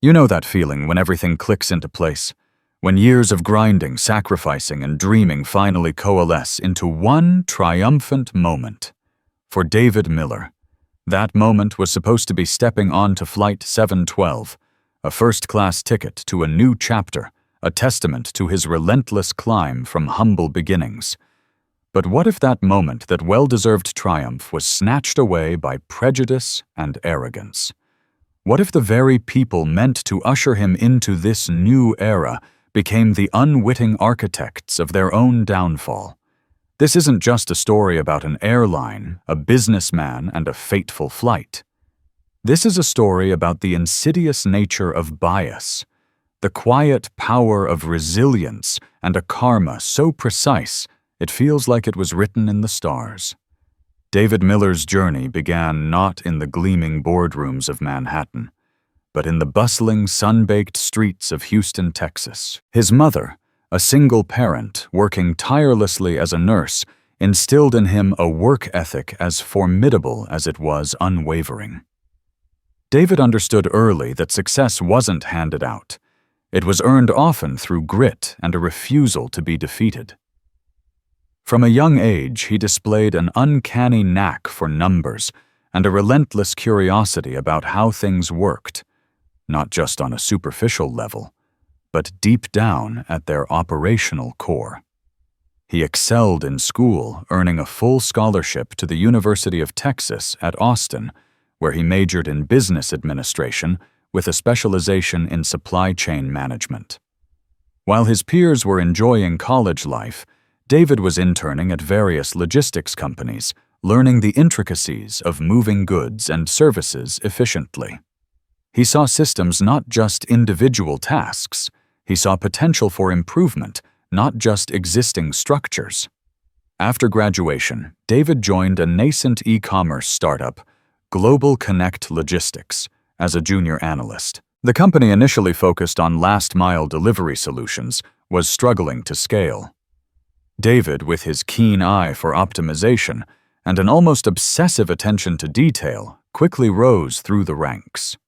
You know that feeling when everything clicks into place, when years of grinding, sacrificing, and dreaming finally coalesce into one triumphant moment. For David Miller, that moment was supposed to be stepping onto Flight 712, a first-class ticket to a new chapter, a testament to his relentless climb from humble beginnings. But what if that moment, that well-deserved triumph, was snatched away by prejudice and arrogance? What if the very people meant to usher him into this new era became the unwitting architects of their own downfall? This isn't just a story about an airline, a businessman, and a fateful flight. This is a story about the insidious nature of bias, the quiet power of resilience, and a karma so precise it feels like it was written in the stars. David Miller's journey began not in the gleaming boardrooms of Manhattan, but in the bustling, sun-baked streets of Houston, Texas. His mother, a single parent working tirelessly as a nurse, instilled in him a work ethic as formidable as it was unwavering. David understood early that success wasn't handed out. It was earned often through grit and a refusal to be defeated. From a young age, he displayed an uncanny knack for numbers and a relentless curiosity about how things worked, not just on a superficial level, but deep down at their operational core. He excelled in school, earning a full scholarship to the University of Texas at Austin, where he majored in business administration with a specialization in supply chain management. While his peers were enjoying college life, David was interning at various logistics companies, learning the intricacies of moving goods and services efficiently. He saw systems not just individual tasks. He saw potential for improvement, not just existing structures. After graduation, David joined a nascent e-commerce startup, Global Connect Logistics, as a junior analyst. The company, initially focused on last-mile delivery solutions, was struggling to scale. David, with his keen eye for optimization and an almost obsessive attention to detail, quickly rose through the ranks.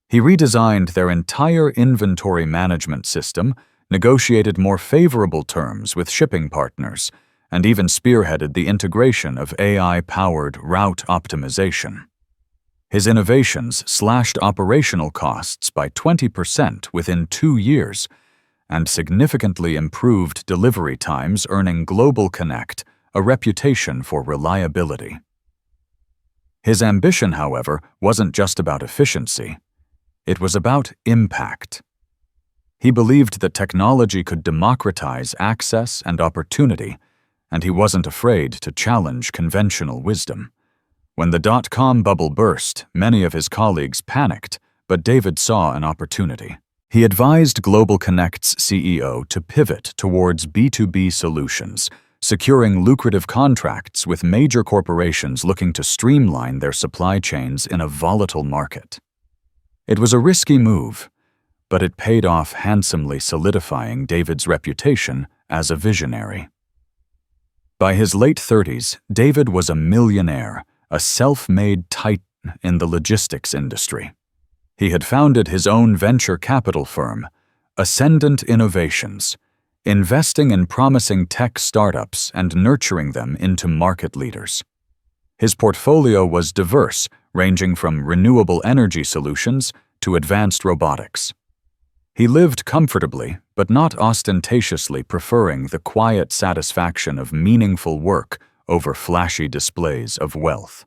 He redesigned their entire inventory management system, negotiated more favorable terms with shipping partners, and even spearheaded the integration of AI-powered route optimization. His innovations slashed operational costs by 20% within 2 years, and significantly improved delivery times, earning Global Connect a reputation for reliability. His ambition, however, wasn't just about efficiency. It was about impact. He believed that technology could democratize access and opportunity, and he wasn't afraid to challenge conventional wisdom. When the dot-com bubble burst, many of his colleagues panicked, but David saw an opportunity. He advised Global Connect's CEO to pivot towards B2B solutions, securing lucrative contracts with major corporations looking to streamline their supply chains in a volatile market. It was a risky move, but it paid off handsomely, solidifying David's reputation as a visionary. By his late 30s, David was a millionaire, a self-made titan in the logistics industry. He had founded his own venture capital firm, Ascendant Innovations, investing in promising tech startups and nurturing them into market leaders. His portfolio was diverse, ranging from renewable energy solutions to advanced robotics. He lived comfortably, but not ostentatiously, preferring the quiet satisfaction of meaningful work over flashy displays of wealth.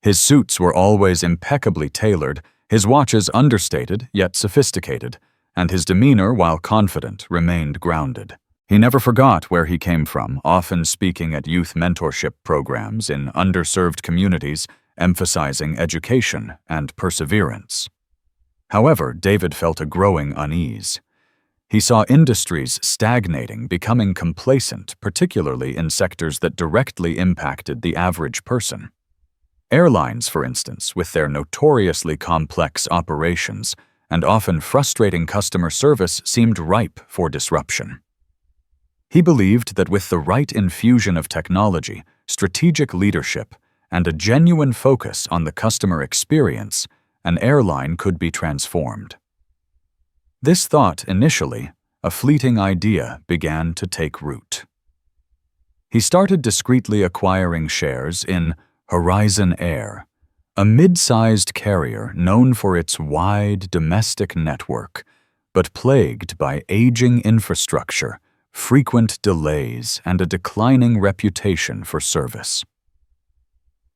His suits were always impeccably tailored, his watches understated yet sophisticated, and his demeanor, while confident, remained grounded. He never forgot where he came from, often speaking at youth mentorship programs in underserved communities, emphasizing education and perseverance. However, David felt a growing unease. He saw industries stagnating, becoming complacent, particularly in sectors that directly impacted the average person. Airlines, for instance, with their notoriously complex operations and often frustrating customer service, seemed ripe for disruption. He believed that with the right infusion of technology, strategic leadership, and a genuine focus on the customer experience, an airline could be transformed. This thought, initially a fleeting idea, began to take root. He started discreetly acquiring shares in Horizon Air, a mid-sized carrier known for its wide domestic network, but plagued by aging infrastructure, frequent delays, and a declining reputation for service.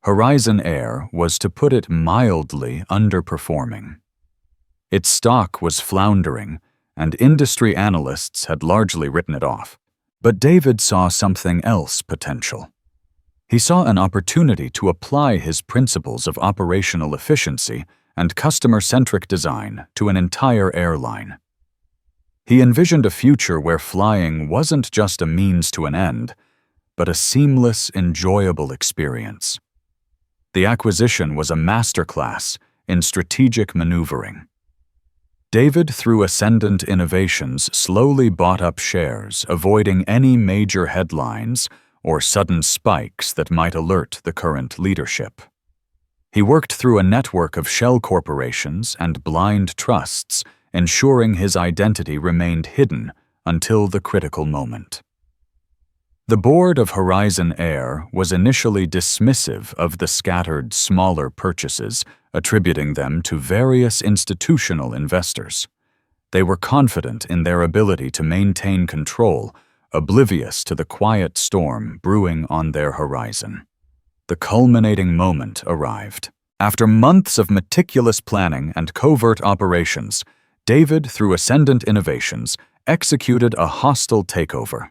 Horizon Air was, to put it mildly, underperforming. Its stock was floundering, and industry analysts had largely written it off. But David saw something else potential. He saw an opportunity to apply his principles of operational efficiency and customer-centric design to an entire airline. He envisioned a future where flying wasn't just a means to an end, but a seamless, enjoyable experience. The acquisition was a masterclass in strategic maneuvering. David, through Ascendant Innovations, slowly bought up shares, avoiding any major headlines or sudden spikes that might alert the current leadership. He worked through a network of shell corporations and blind trusts, ensuring his identity remained hidden until the critical moment. The board of Horizon Air was initially dismissive of the scattered, smaller purchases, attributing them to various institutional investors. They were confident in their ability to maintain control, oblivious to the quiet storm brewing on their horizon. The culminating moment arrived. After months of meticulous planning and covert operations, David, through Ascendant Innovations, executed a hostile takeover.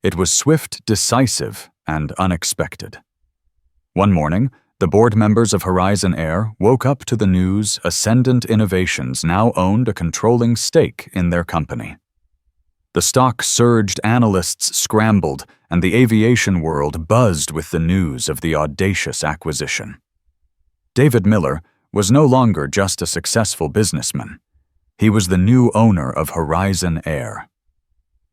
It was swift, decisive, and unexpected. One morning, the board members of Horizon Air woke up to the news Ascendant Innovations now owned a controlling stake in their company. The stock surged, analysts scrambled, and the aviation world buzzed with the news of the audacious acquisition. David Miller was no longer just a successful businessman. He was the new owner of Horizon Air.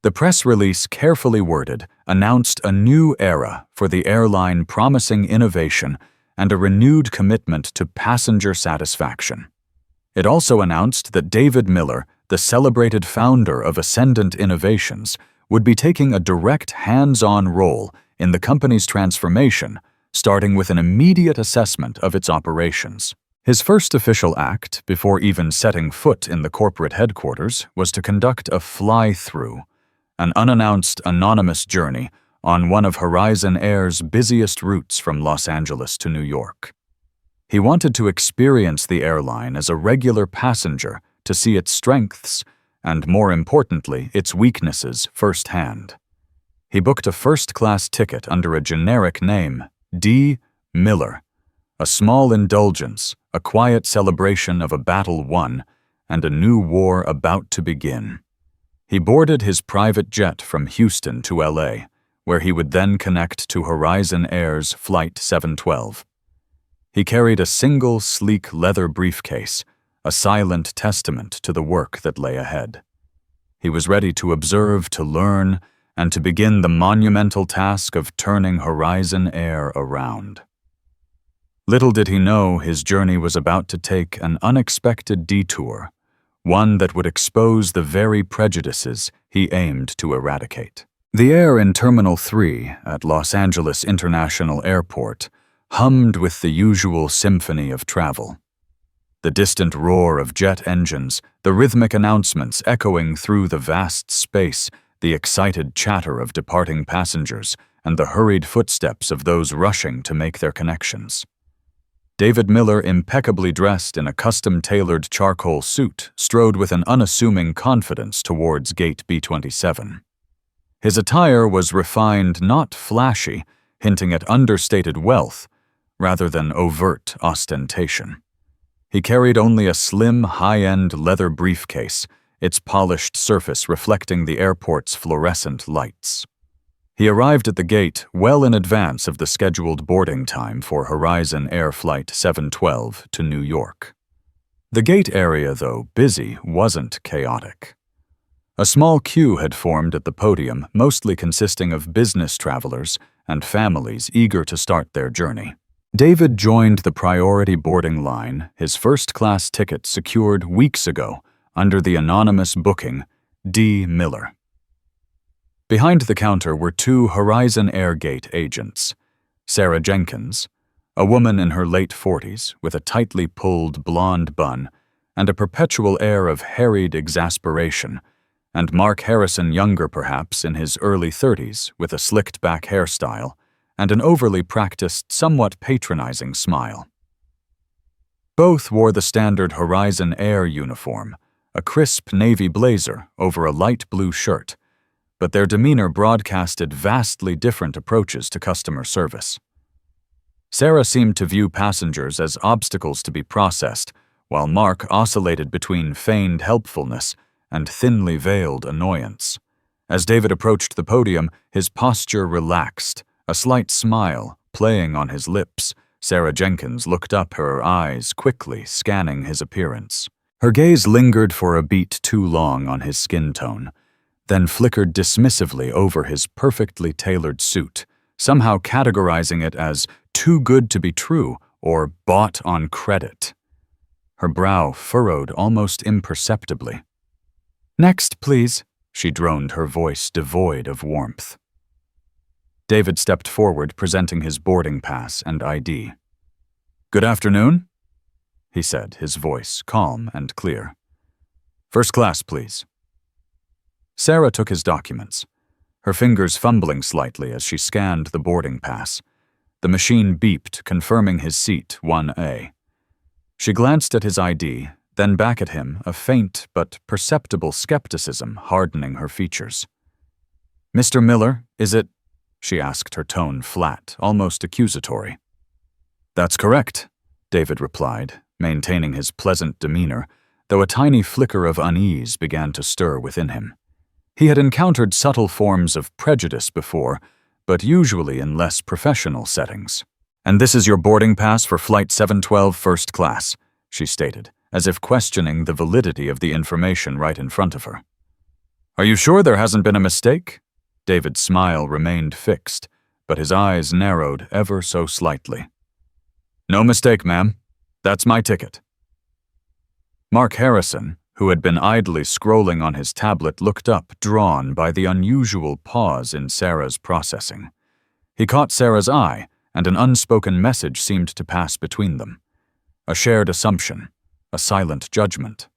The press release, carefully worded, announced a new era for the airline, promising innovation and a renewed commitment to passenger satisfaction. It also announced that David Miller, the celebrated founder of Ascendant Innovations, would be taking a direct hands-on role in the company's transformation, starting with an immediate assessment of its operations. His first official act, before even setting foot in the corporate headquarters, was to conduct a fly-through, an unannounced, anonymous journey on one of Horizon Air's busiest routes from Los Angeles to New York. He wanted to experience the airline as a regular passenger, to see its strengths and, more importantly, its weaknesses firsthand. He booked a first-class ticket under a generic name, D. Miller, a small indulgence, a quiet celebration of a battle won, and a new war about to begin. He boarded his private jet from Houston to LA, where he would then connect to Horizon Air's Flight 712. He carried a single, sleek leather briefcase, a silent testament to the work that lay ahead. He was ready to observe, to learn, and to begin the monumental task of turning Horizon Air around. Little did he know his journey was about to take an unexpected detour, one that would expose the very prejudices he aimed to eradicate. The air in Terminal 3 at Los Angeles International Airport hummed with the usual symphony of travel. The distant roar of jet engines, the rhythmic announcements echoing through the vast space, the excited chatter of departing passengers, and the hurried footsteps of those rushing to make their connections. David Miller, impeccably dressed in a custom-tailored charcoal suit, strode with an unassuming confidence towards Gate B-27. His attire was refined, not flashy, hinting at understated wealth, rather than overt ostentation. He carried only a slim, high-end leather briefcase, its polished surface reflecting the airport's fluorescent lights. He arrived at the gate well in advance of the scheduled boarding time for Horizon Air Flight 712 to New York. The gate area, though busy, wasn't chaotic. A small queue had formed at the podium, mostly consisting of business travelers and families eager to start their journey. David joined the priority boarding line, his first-class ticket secured weeks ago, under the anonymous booking D. Miller. Behind the counter were two Horizon Air Gate agents, Sarah Jenkins, a woman in her late 40s with a tightly pulled blonde bun and a perpetual air of harried exasperation, and Mark Harrison, younger perhaps, in his early 30s with a slicked-back hairstyle and an overly practiced, somewhat patronizing smile. Both wore the standard Horizon Air uniform, a crisp navy blazer over a light blue shirt, but their demeanor broadcasted vastly different approaches to customer service. Sarah seemed to view passengers as obstacles to be processed, while Mark oscillated between feigned helpfulness and thinly veiled annoyance. As David approached the podium, his posture relaxed, a slight smile playing on his lips. Sarah Jenkins looked up, her eyes quickly scanning his appearance. Her gaze lingered for a beat too long on his skin tone, then flickered dismissively over his perfectly tailored suit, somehow categorizing it as too good to be true or bought on credit. Her brow furrowed almost imperceptibly. "Next, please," she droned, her voice devoid of warmth. David stepped forward, presenting his boarding pass and ID. "Good afternoon," he said, his voice calm and clear. "First class, please." Sarah took his documents, her fingers fumbling slightly as she scanned the boarding pass. The machine beeped, confirming his seat 1A. She glanced at his ID, then back at him, a faint but perceptible skepticism hardening her features. "Mr. Miller, is it?" she asked, her tone flat, almost accusatory. "That's correct," David replied, maintaining his pleasant demeanor, though a tiny flicker of unease began to stir within him. He had encountered subtle forms of prejudice before, but usually in less professional settings. "And this is your boarding pass for Flight 712 First Class," she stated, as if questioning the validity of the information right in front of her. "Are you sure there hasn't been a mistake?" David's smile remained fixed, but his eyes narrowed ever so slightly. "No mistake, ma'am. That's my ticket." Mark Harrison, who had been idly scrolling on his tablet, looked up, drawn by the unusual pause in Sarah's processing. He caught Sarah's eye, and an unspoken message seemed to pass between them. A shared assumption, a silent judgment.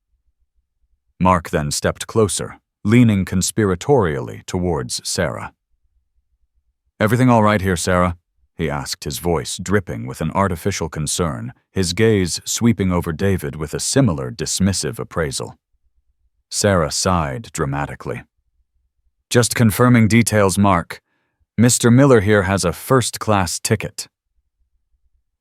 Mark then stepped closer, leaning conspiratorially towards Sarah. "Everything all right here, Sarah?" he asked, his voice dripping with an artificial concern, his gaze sweeping over David with a similar dismissive appraisal. Sarah sighed dramatically. "Just confirming details, Mark. Mr. Miller here has a first-class ticket."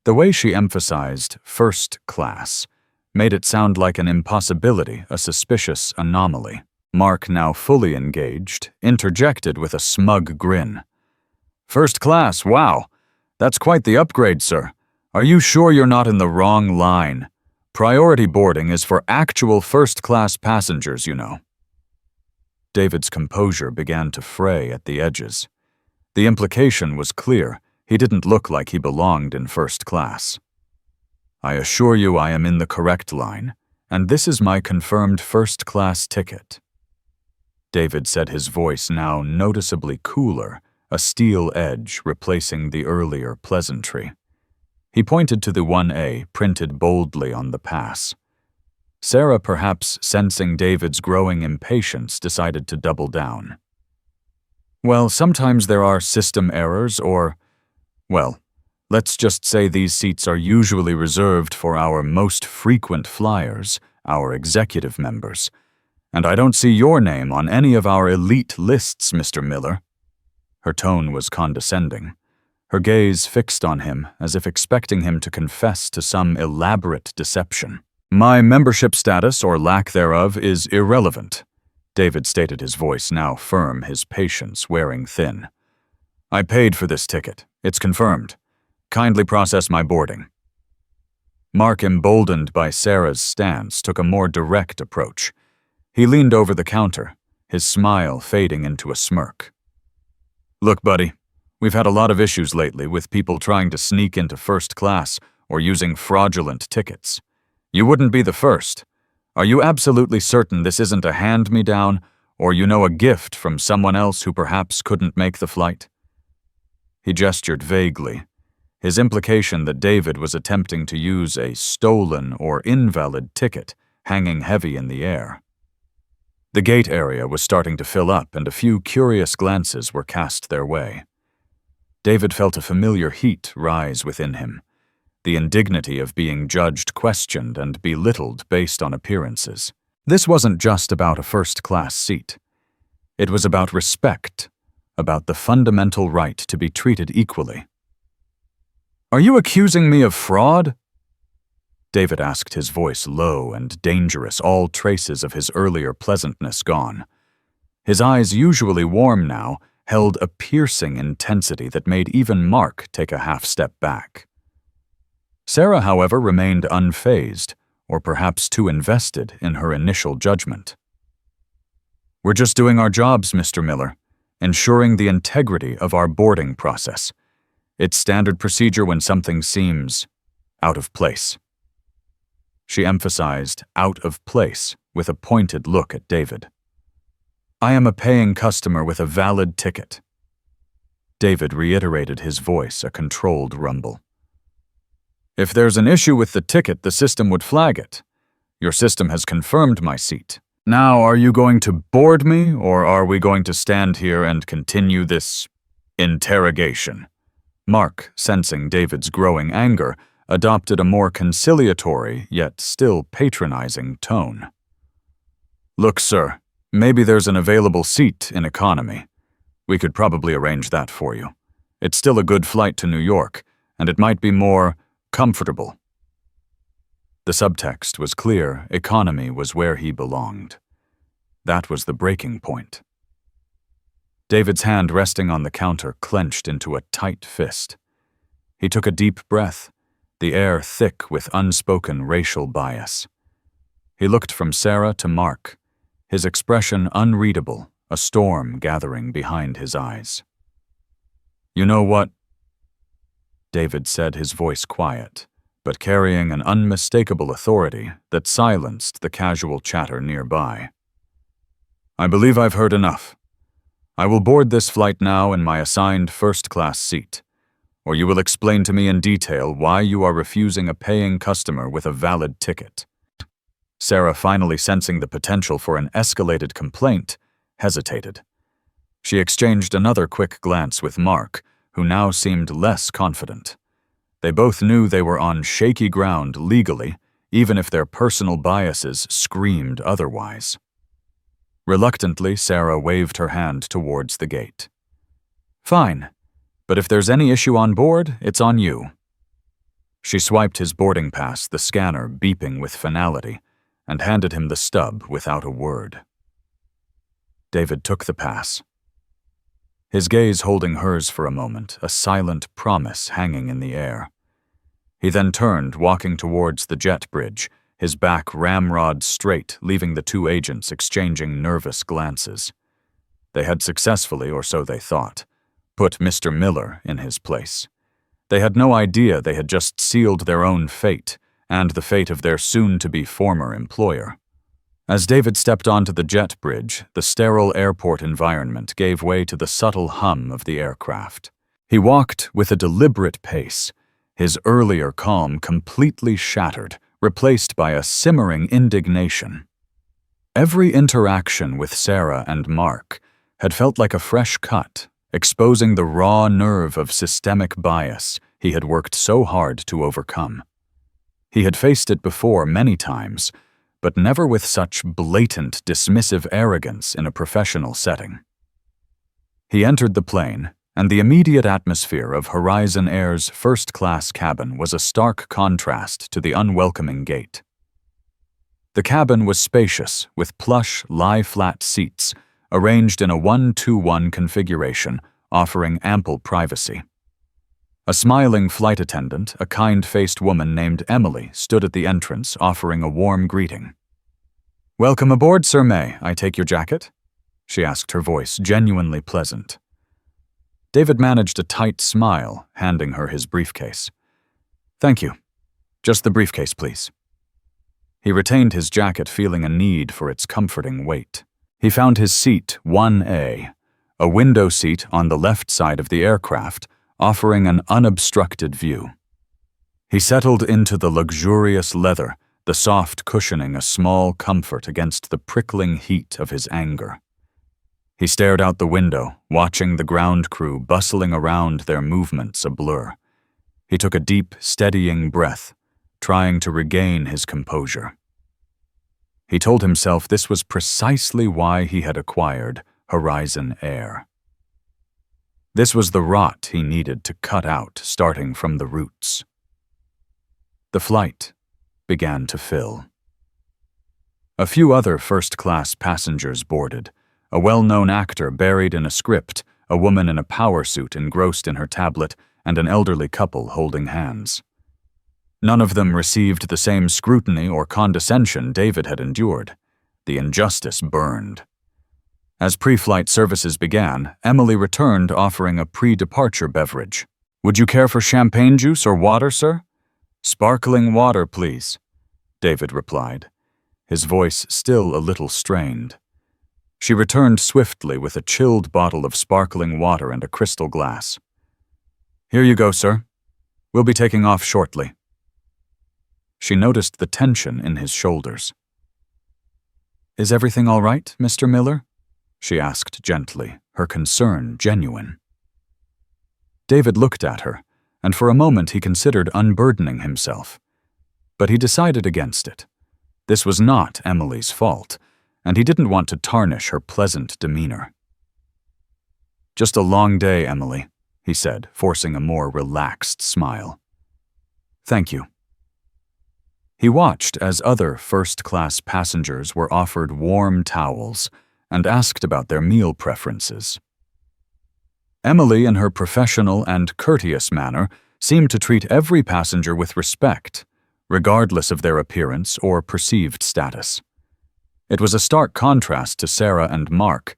The way she emphasized first class made it sound like an impossibility, a suspicious anomaly. Mark, now fully engaged, interjected with a smug grin. "First class, wow. That's quite the upgrade, sir. Are you sure you're not in the wrong line? Priority boarding is for actual first-class passengers, you know." David's composure began to fray at the edges. The implication was clear. He didn't look like he belonged in first class. "I assure you I am in the correct line, and this is my confirmed first-class ticket." David said, his voice now noticeably cooler, a steel edge replacing the earlier pleasantry. He pointed to the 1A printed boldly on the pass. Sarah, perhaps sensing David's growing impatience, decided to double down. "Well, sometimes there are system errors or, well, let's just say these seats are usually reserved for our most frequent flyers, our executive members. And I don't see your name on any of our elite lists, Mr. Miller." Her tone was condescending, her gaze fixed on him as if expecting him to confess to some elaborate deception. "My membership status, or lack thereof, is irrelevant," David stated, his voice now firm, his patience wearing thin. "I paid for this ticket. It's confirmed. Kindly process my boarding." Mark, emboldened by Sarah's stance, took a more direct approach. He leaned over the counter, his smile fading into a smirk. "Look, buddy, we've had a lot of issues lately with people trying to sneak into first class or using fraudulent tickets. You wouldn't be the first. Are you absolutely certain this isn't a hand-me-down, or you know a gift from someone else who perhaps couldn't make the flight?" He gestured vaguely, his implication that David was attempting to use a stolen or invalid ticket hanging heavy in the air. The gate area was starting to fill up, and a few curious glances were cast their way. David felt a familiar heat rise within him, the indignity of being judged, questioned, and belittled based on appearances. This wasn't just about a first-class seat. It was about respect, about the fundamental right to be treated equally. "Are you accusing me of fraud?" David asked, his voice low and dangerous, all traces of his earlier pleasantness gone. His eyes, usually warm now, held a piercing intensity that made even Mark take a half-step back. Sarah, however, remained unfazed, or perhaps too invested in her initial judgment. "We're just doing our jobs, Mr. Miller, ensuring the integrity of our boarding process. It's standard procedure when something seems out of place." She emphasized "out of place" with a pointed look at David. "I am a paying customer with a valid ticket." David reiterated, his voice a controlled rumble. "If there's an issue with the ticket, the system would flag it. Your system has confirmed my seat. Now, are you going to board me, or are we going to stand here and continue this interrogation?" Mark, sensing David's growing anger, adopted a more conciliatory, yet still patronizing tone. "Look, sir, maybe there's an available seat in economy. We could probably arrange that for you. It's still a good flight to New York, and it might be more comfortable." The subtext was clear: economy was where he belonged. That was the breaking point. David's hand resting on the counter clenched into a tight fist. He took a deep breath, the air thick with unspoken racial bias. He looked from Sarah to Mark, his expression unreadable, a storm gathering behind his eyes. "You know what?" David said, his voice quiet, but carrying an unmistakable authority that silenced the casual chatter nearby. "I believe I've heard enough. I will board this flight now in my assigned first-class seat, or you will explain to me in detail why you are refusing a paying customer with a valid ticket." Sarah, finally sensing the potential for an escalated complaint, hesitated. She exchanged another quick glance with Mark, who now seemed less confident. They both knew they were on shaky ground legally, even if their personal biases screamed otherwise. Reluctantly, Sarah waved her hand towards the gate. "Fine. But if there's any issue on board, it's on you." She swiped his boarding pass, the scanner beeping with finality, and handed him the stub without a word. David took the pass, his gaze holding hers for a moment, a silent promise hanging in the air. He then turned, walking towards the jet bridge, his back ramrod straight, leaving the two agents exchanging nervous glances. They had successfully, or so they thought, put Mr. Miller in his place. They had no idea they had just sealed their own fate, and the fate of their soon-to-be former employer. As David stepped onto the jet bridge, the sterile airport environment gave way to the subtle hum of the aircraft. He walked with a deliberate pace, his earlier calm completely shattered, replaced by a simmering indignation. Every interaction with Sarah and Mark had felt like a fresh cut, exposing the raw nerve of systemic bias he had worked so hard to overcome. He had faced it before many times, but never with such blatant, dismissive arrogance in a professional setting. He entered the plane, and the immediate atmosphere of Horizon Air's first-class cabin was a stark contrast to the unwelcoming gate. The cabin was spacious, with plush, lie-flat seats, arranged in a 1-2-1 configuration, offering ample privacy. A smiling flight attendant, a kind-faced woman named Emily, stood at the entrance, offering a warm greeting. "Welcome aboard, Sir. May I take your jacket?" she asked, her voice genuinely pleasant. David managed a tight smile, handing her his briefcase. "Thank you. Just the briefcase, please." He retained his jacket, feeling a need for its comforting weight. He found his seat 1A, a window seat on the left side of the aircraft, offering an unobstructed view. He settled into the luxurious leather, the soft cushioning a small comfort against the prickling heat of his anger. He stared out the window, watching the ground crew bustling around, their movements a blur. He took a deep, steadying breath, trying to regain his composure. He told himself this was precisely why he had acquired Horizon Air. This was the rot he needed to cut out, starting from the roots. The flight began to fill. A few other first-class passengers boarded, a well-known actor buried in a script, a woman in a power suit engrossed in her tablet, and an elderly couple holding hands. None of them received the same scrutiny or condescension David had endured. The injustice burned. As pre-flight services began, Emily returned, offering a pre-departure beverage. "Would you care for champagne juice or water, sir?" "Sparkling water, please," David replied, his voice still a little strained. She returned swiftly with a chilled bottle of sparkling water and a crystal glass. "Here you go, sir. We'll be taking off shortly." She noticed the tension in his shoulders. "Is everything all right, Mr. Miller?" she asked gently, her concern genuine. David looked at her, and for a moment he considered unburdening himself. But he decided against it. This was not Emily's fault, and he didn't want to tarnish her pleasant demeanor. "Just a long day, Emily," he said, forcing a more relaxed smile. "Thank you." He watched as other first-class passengers were offered warm towels and asked about their meal preferences. Emily, in her professional and courteous manner, seemed to treat every passenger with respect, regardless of their appearance or perceived status. It was a stark contrast to Sarah and Mark,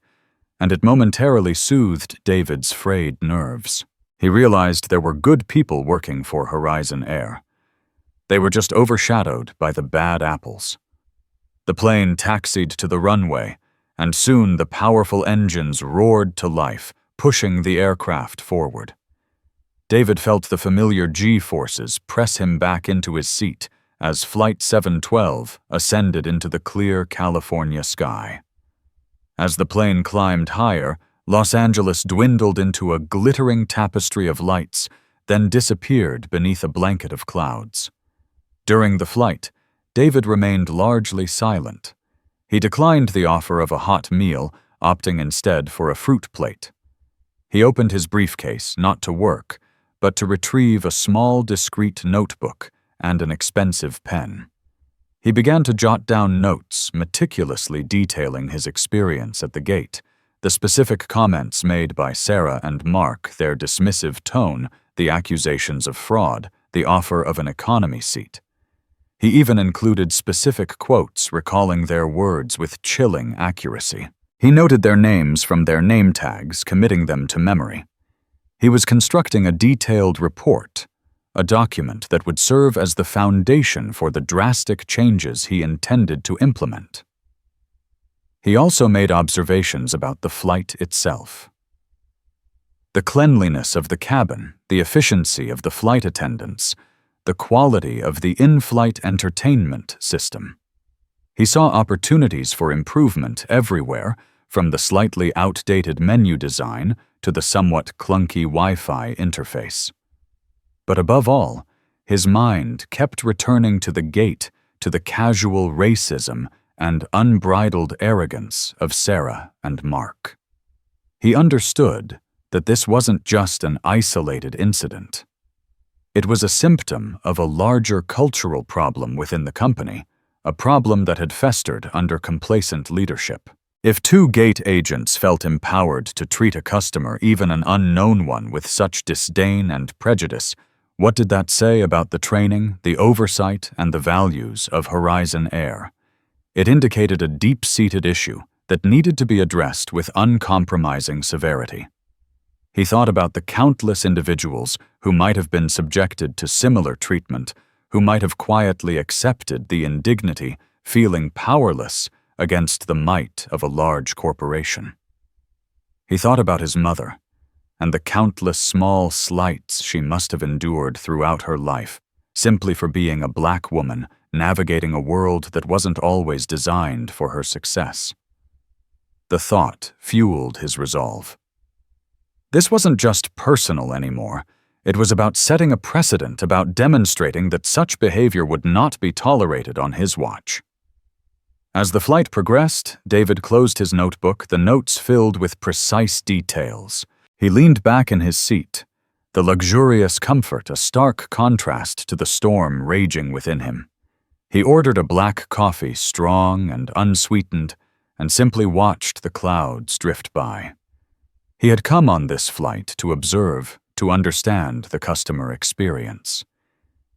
and it momentarily soothed David's frayed nerves. He realized there were good people working for Horizon Air. They were just overshadowed by the bad apples. The plane taxied to the runway, and soon the powerful engines roared to life, pushing the aircraft forward. David felt the familiar G-forces press him back into his seat as Flight 712 ascended into the clear California sky. As the plane climbed higher, Los Angeles dwindled into a glittering tapestry of lights, then disappeared beneath a blanket of clouds. During the flight, David remained largely silent. He declined the offer of a hot meal, opting instead for a fruit plate. He opened his briefcase, not to work, but to retrieve a small, discreet notebook and an expensive pen. He began to jot down notes, meticulously detailing his experience at the gate, the specific comments made by Sarah and Mark, their dismissive tone, the accusations of fraud, the offer of an economy seat. He even included specific quotes recalling their words with chilling accuracy. He noted their names from their name tags, committing them to memory. He was constructing a detailed report, a document that would serve as the foundation for the drastic changes he intended to implement. He also made observations about the flight itself. The cleanliness of the cabin, the efficiency of the flight attendants, the quality of the in-flight entertainment system. He saw opportunities for improvement everywhere, from the slightly outdated menu design to the somewhat clunky Wi-Fi interface. But above all, his mind kept returning to the gate, to the casual racism and unbridled arrogance of Sarah and Mark. He understood that this wasn't just an isolated incident. It was a symptom of a larger cultural problem within the company, a problem that had festered under complacent leadership. If two gate agents felt empowered to treat a customer, even an unknown one, with such disdain and prejudice, what did that say about the training, the oversight, and the values of Horizon Air? It indicated a deep-seated issue that needed to be addressed with uncompromising severity. He thought about the countless individuals who might have been subjected to similar treatment, who might have quietly accepted the indignity, feeling powerless against the might of a large corporation. He thought about his mother, and the countless small slights she must have endured throughout her life, simply for being a black woman navigating a world that wasn't always designed for her success. The thought fueled his resolve. This wasn't just personal anymore. It was about setting a precedent, about demonstrating that such behavior would not be tolerated on his watch. As the flight progressed, David closed his notebook, the notes filled with precise details. He leaned back in his seat, the luxurious comfort a stark contrast to the storm raging within him. He ordered a black coffee, strong and unsweetened, and simply watched the clouds drift by. He had come on this flight to observe, to understand the customer experience.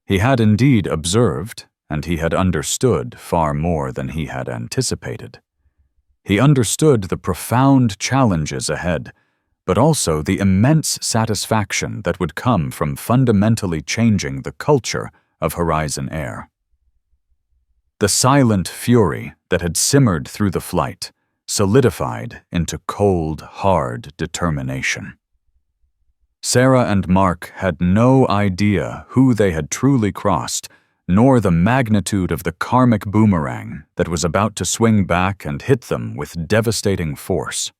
He had indeed observed, and he had understood far more than he had anticipated. He understood the profound challenges ahead, but also the immense satisfaction that would come from fundamentally changing the culture of Horizon Air. The silent fury that had simmered through the flight solidified into cold, hard determination. Sarah and Mark had no idea who they had truly crossed, nor the magnitude of the karmic boomerang that was about to swing back and hit them with devastating force.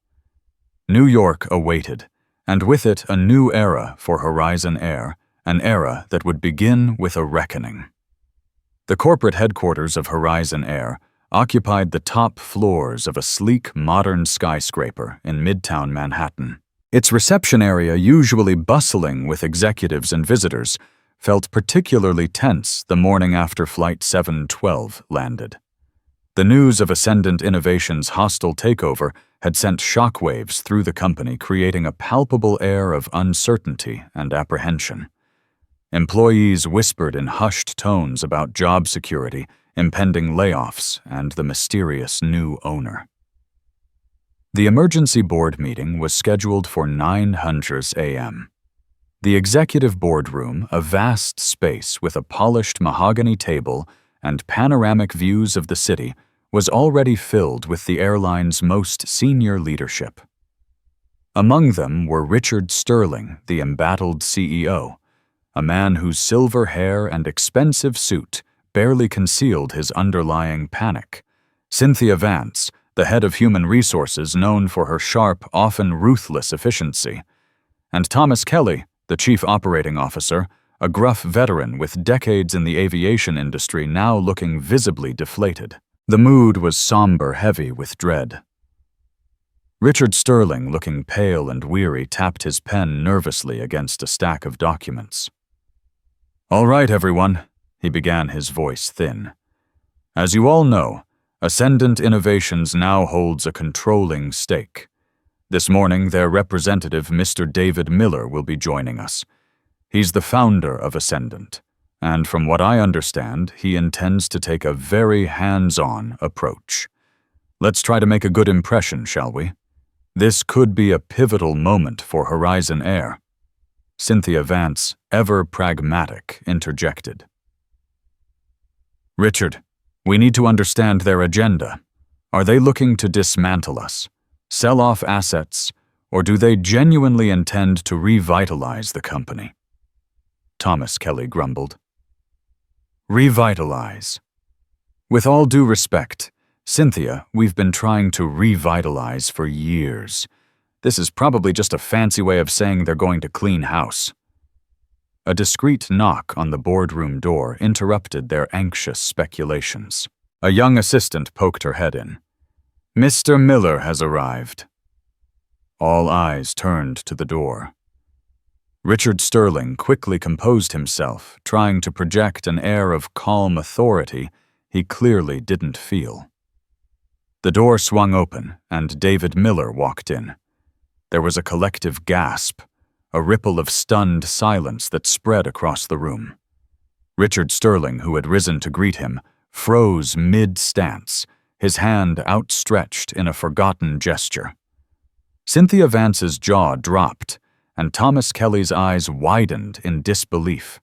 New York awaited, and with it a new era for Horizon Air, an era that would begin with a reckoning. The corporate headquarters of Horizon Air occupied the top floors of a sleek, modern skyscraper in Midtown Manhattan. Its reception area, usually bustling with executives and visitors, felt particularly tense the morning after Flight 712 landed. The news of Ascendant Innovations' hostile takeover had sent shockwaves through the company, creating a palpable air of uncertainty and apprehension. Employees whispered in hushed tones about job security, impending layoffs, and the mysterious new owner. The emergency board meeting was scheduled for 9:00 a.m. The executive boardroom, a vast space with a polished mahogany table and panoramic views of the city, was already filled with the airline's most senior leadership. Among them were Richard Sterling, the embattled CEO, a man whose silver hair and expensive suit barely concealed his underlying panic, Cynthia Vance, the head of human resources known for her sharp, often ruthless efficiency, and Thomas Kelly, the chief operating officer, a gruff veteran with decades in the aviation industry now looking visibly deflated. The mood was somber, heavy with dread. Richard Sterling, looking pale and weary, tapped his pen nervously against a stack of documents. "All right, everyone," he began, his voice thin. "As you all know, Ascendant Innovations now holds a controlling stake. This morning, their representative, Mr. David Miller, will be joining us. He's the founder of Ascendant, and from what I understand, he intends to take a very hands-on approach. Let's try to make a good impression, shall we? This could be a pivotal moment for Horizon Air." Cynthia Vance, ever pragmatic, interjected. "Richard, we need to understand their agenda. Are they looking to dismantle us, sell off assets, or do they genuinely intend to revitalize the company?" Thomas Kelly grumbled. "Revitalize. With all due respect, Cynthia, we've been trying to revitalize for years. This is probably just a fancy way of saying they're going to clean house." A discreet knock on the boardroom door interrupted their anxious speculations. A young assistant poked her head in. "Mr. Miller has arrived." All eyes turned to the door. Richard Sterling quickly composed himself, trying to project an air of calm authority he clearly didn't feel. The door swung open, and David Miller walked in. There was a collective gasp, a ripple of stunned silence that spread across the room. Richard Sterling, who had risen to greet him, froze mid-stance, his hand outstretched in a forgotten gesture. Cynthia Vance's jaw dropped, and Thomas Kelly's eyes widened in disbelief.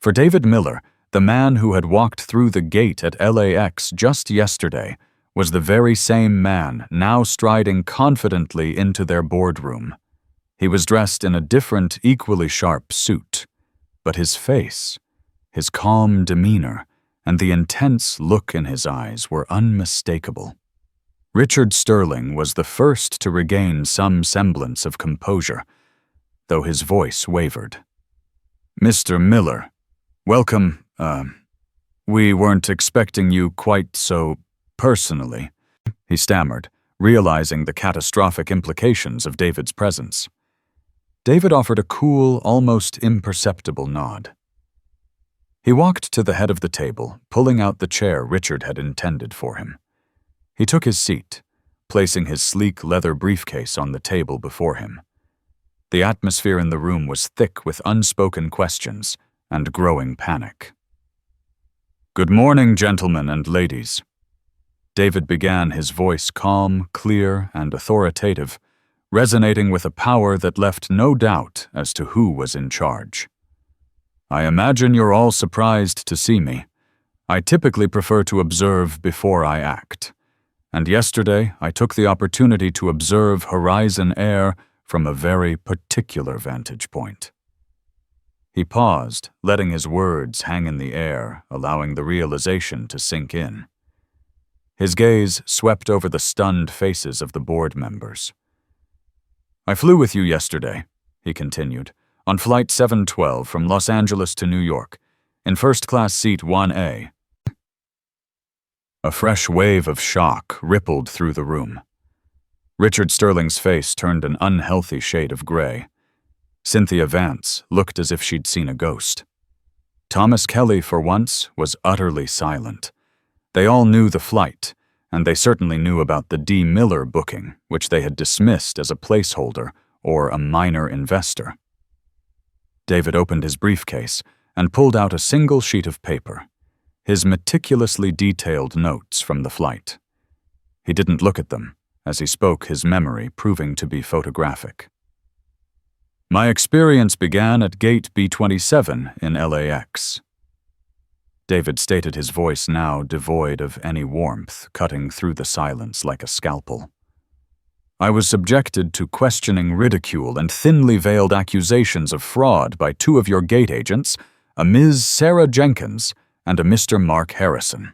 For David Miller, The man who had walked through the gate at LAX just yesterday was the very same man now striding confidently into their boardroom. He was dressed in a different, equally sharp suit, but his face, his calm demeanor, and the intense look in his eyes were unmistakable. Richard Sterling was the first to regain some semblance of composure, though his voice wavered. "Mr. Miller, welcome. We weren't expecting you quite so personally," he stammered, realizing the catastrophic implications of David's presence. David offered a cool, almost imperceptible nod. He walked to the head of the table, pulling out the chair Richard had intended for him. He took his seat, placing his sleek leather briefcase on the table before him. The atmosphere in the room was thick with unspoken questions and growing panic. "Good morning, gentlemen and ladies." David began, his voice calm, clear, and authoritative, resonating with a power that left no doubt as to who was in charge. "I imagine you're all surprised to see me. I typically prefer to observe before I act. And yesterday, I took the opportunity to observe Horizon Air from a very particular vantage point." He paused, letting his words hang in the air, allowing the realization to sink in. His gaze swept over the stunned faces of the board members. "I flew with you yesterday," he continued, "on Flight 712 from Los Angeles to New York, in first-class seat 1A. A fresh wave of shock rippled through the room. Richard Sterling's face turned an unhealthy shade of gray. Cynthia Vance looked as if she'd seen a ghost. Thomas Kelly, for once, was utterly silent. They all knew the flight, and they certainly knew about the D. Miller booking, which they had dismissed as a placeholder or a minor investor. David opened his briefcase and pulled out a single sheet of paper, his meticulously detailed notes from the flight. He didn't look at them, as he spoke, his memory proving to be photographic. "My experience began at Gate B27 in LAX." David stated, his voice now devoid of any warmth, cutting through the silence like a scalpel. "I was subjected to questioning, ridicule, and thinly veiled accusations of fraud by two of your gate agents, a Ms. Sarah Jenkins and a Mr. Mark Harrison."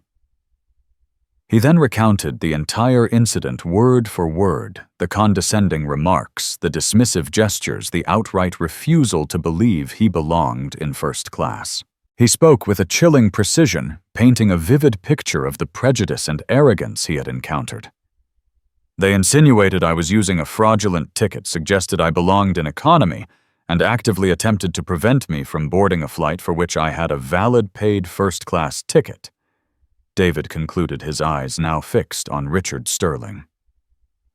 He then recounted the entire incident word for word, the condescending remarks, the dismissive gestures, the outright refusal to believe he belonged in first class. He spoke with a chilling precision, painting a vivid picture of the prejudice and arrogance he had encountered. "They insinuated I was using a fraudulent ticket, suggested I belonged in economy, and actively attempted to prevent me from boarding a flight for which I had a valid paid first-class ticket." David concluded, his eyes now fixed on Richard Sterling.